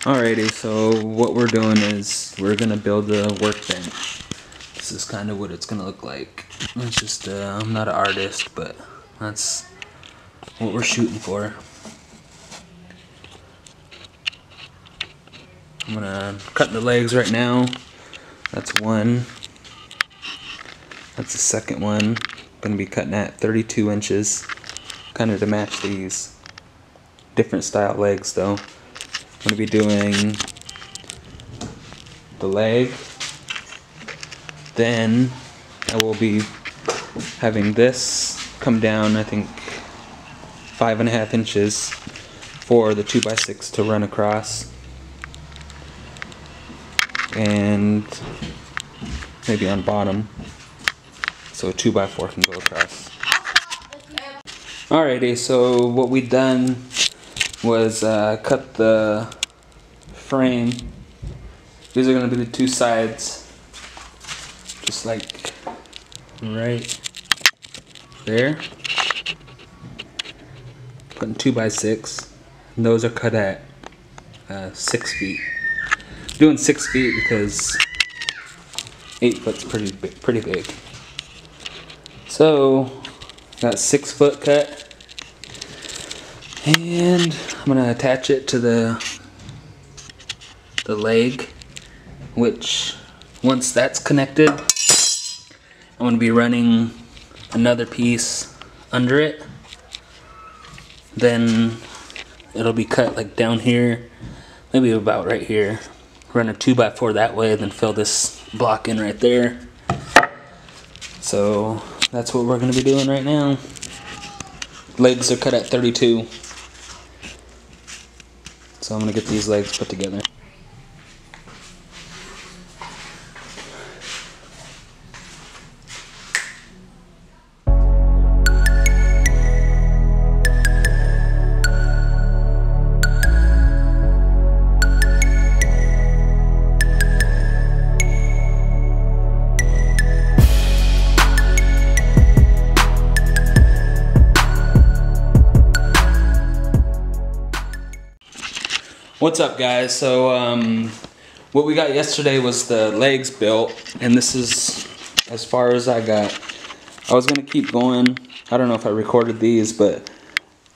Alrighty, so what we're doing is we're gonna build a workbench. This is kind of what it's gonna look like. It's just, I'm not an artist, but that's what we're shooting for. I'm gonna cut the legs right now. That's one. That's the second one. I'm gonna be cutting at 32 inches, kind of to match these different style legs though. I'm going to be doing the leg, then I will be having this come down, I think 5.5 inches for the 2x6 to run across, and maybe on bottom so a 2x4 can go across. Alrighty, so what we done was cut the frame. These are going to be the two sides, just like right there. Cutting 2x6, and those are cut at 6 feet. Doing 6 feet because 8 foot's pretty big. So got 6 foot cut. And I'm gonna attach it to the leg, which once that's connected, I'm gonna be running another piece under it. Then it'll be cut like down here, maybe about right here. Run a 2x4 that way, then fill this block in right there. So that's what we're gonna be doing right now. Legs are cut at 32. So I'm going to get these legs put together. What's up, guys? So what we got yesterday was the legs built, and this is as far as I got. I was gonna keep going. I don't know if I recorded these, but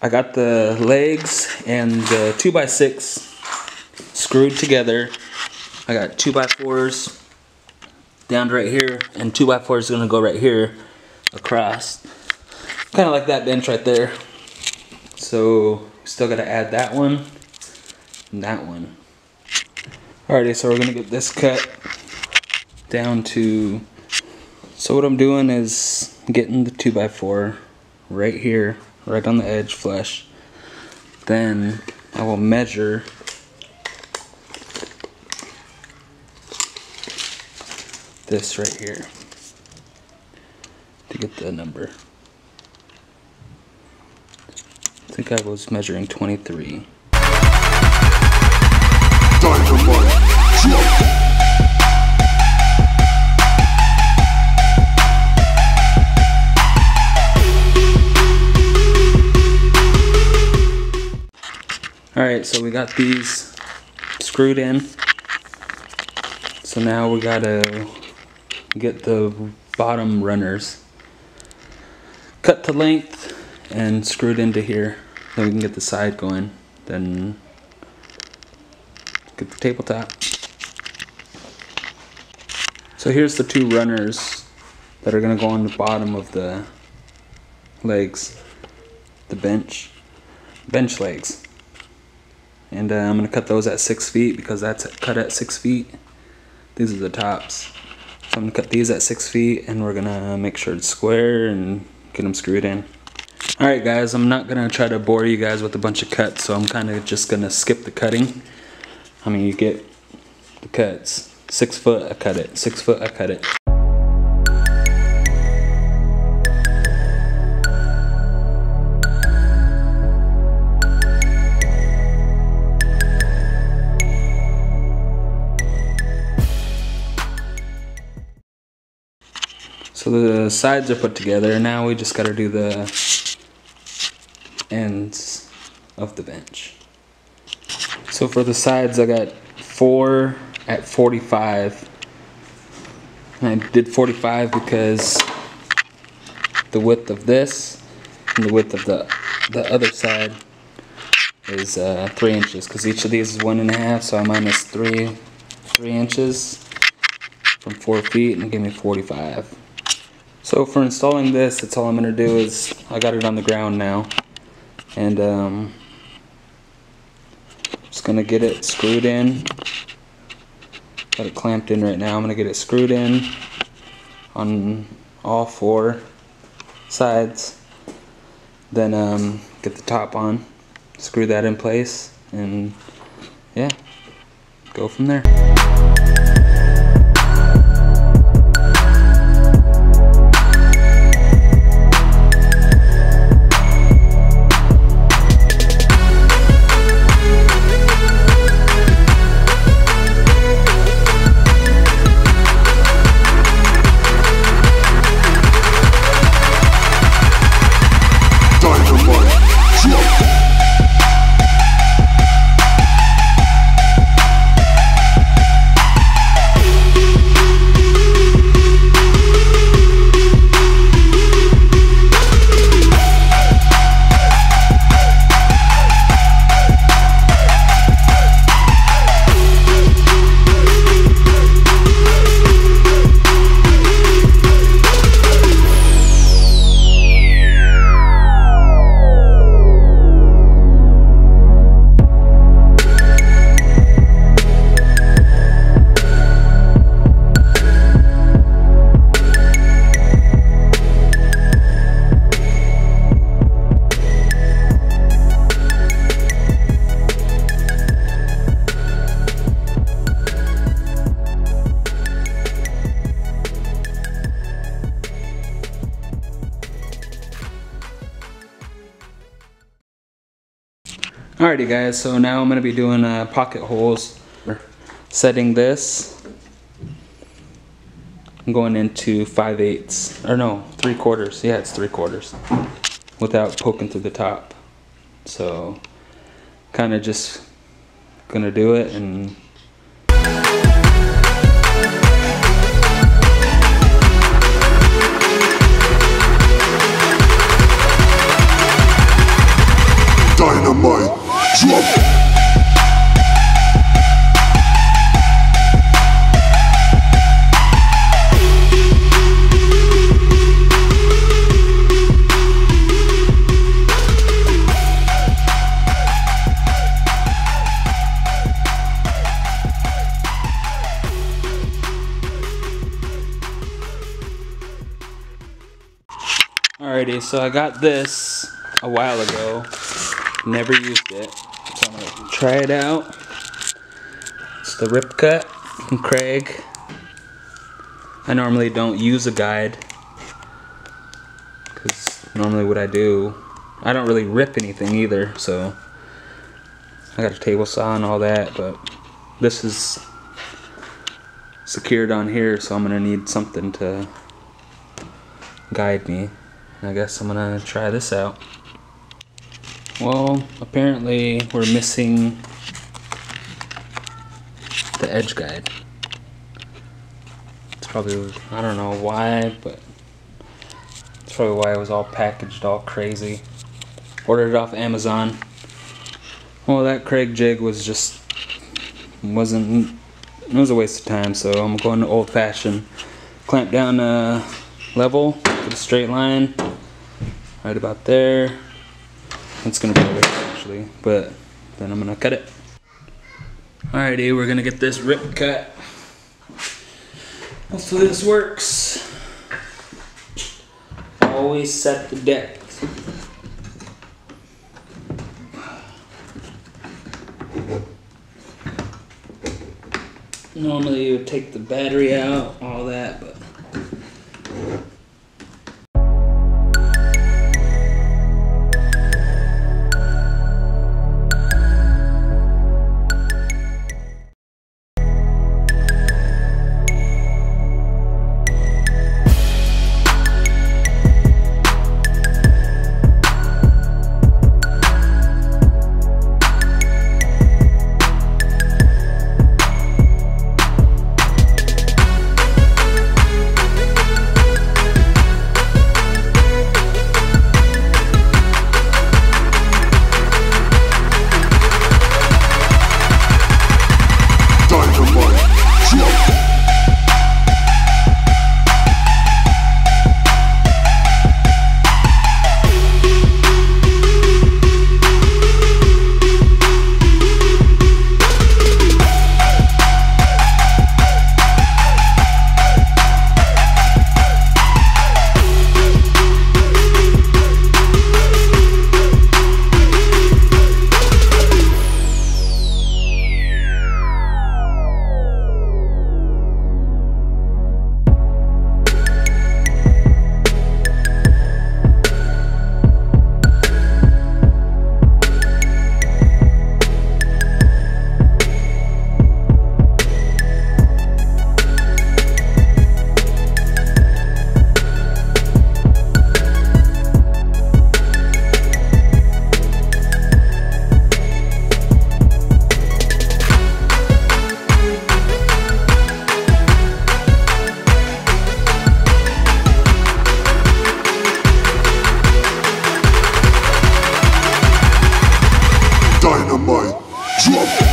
I got the legs and the 2x6 screwed together. I got 2x4s down right here, and 2x4 is gonna go right here across, kind of like that bench right there. So still gotta add that one and that one. Alrighty, so we're gonna get this cut down to, so what I'm doing is getting the 2x4 right here, right on the edge flush. Then I will measure this right here to get the number. I think I was measuring 23. Alright, so we got these screwed in. So now we gotta get the bottom runners cut to length and screwed into here. Then we can get the side going. Then get the tabletop. So here's the two runners that are gonna go on the bottom of the legs, the bench legs. And I'm gonna cut those at 6 feet because that's cut at 6 feet. These are the tops. So I'm gonna cut these at 6 feet, and we're gonna make sure it's square and get them screwed in. Alright guys, I'm not gonna try to bore you guys with a bunch of cuts, so I'm kinda just gonna skip the cutting. I mean, you get the cuts. 6 foot, I cut it. 6 foot, I cut it. So the sides are put together. Now we just gotta do the ends of the bench. So for the sides, I got 4 at 45. And I did 45 because the width of this and the width of the other side is 3 inches, because each of these is 1.5, so I minus 3 inches from 4 feet, and it gave me 45. So for installing this, that's all I'm going to do is, I got it on the ground now, and just going to get it screwed in. Got it clamped in right now. I'm going to get it screwed in on all 4 sides, then get the top on, screw that in place, and yeah, go from there. Alrighty guys, so now I'm going to be doing pocket holes. Setting this, I'm going into 5/8, or no, 3/4. Yeah, it's 3/4, without poking through the top. So, kind of just gonna do it and. Dynamite, drop it. Alrighty, so I got this a while ago. Never used it, so I'm gonna try it out. It's the Rip Cut from Craig. I normally don't use a guide, because normally what I do, I don't really rip anything either, so I got a table saw and all that, but this is secured on here, so I'm gonna need something to guide me. I guess I'm gonna try this out. Well, apparently we're missing the edge guide. It's probably, I don't know why, but it's probably why it was all packaged all crazy. Ordered it off Amazon. Well, that Craig jig was just, it was a waste of time, so I'm going to old fashioned. Clamp down level, get a straight line, right about there. It's gonna be a waste actually, but then I'm gonna cut it. Alrighty, we're gonna get this Rip Cut. Hopefully this works. Always set the depth. Normally you would take the battery out, all that, but dynamite, drop.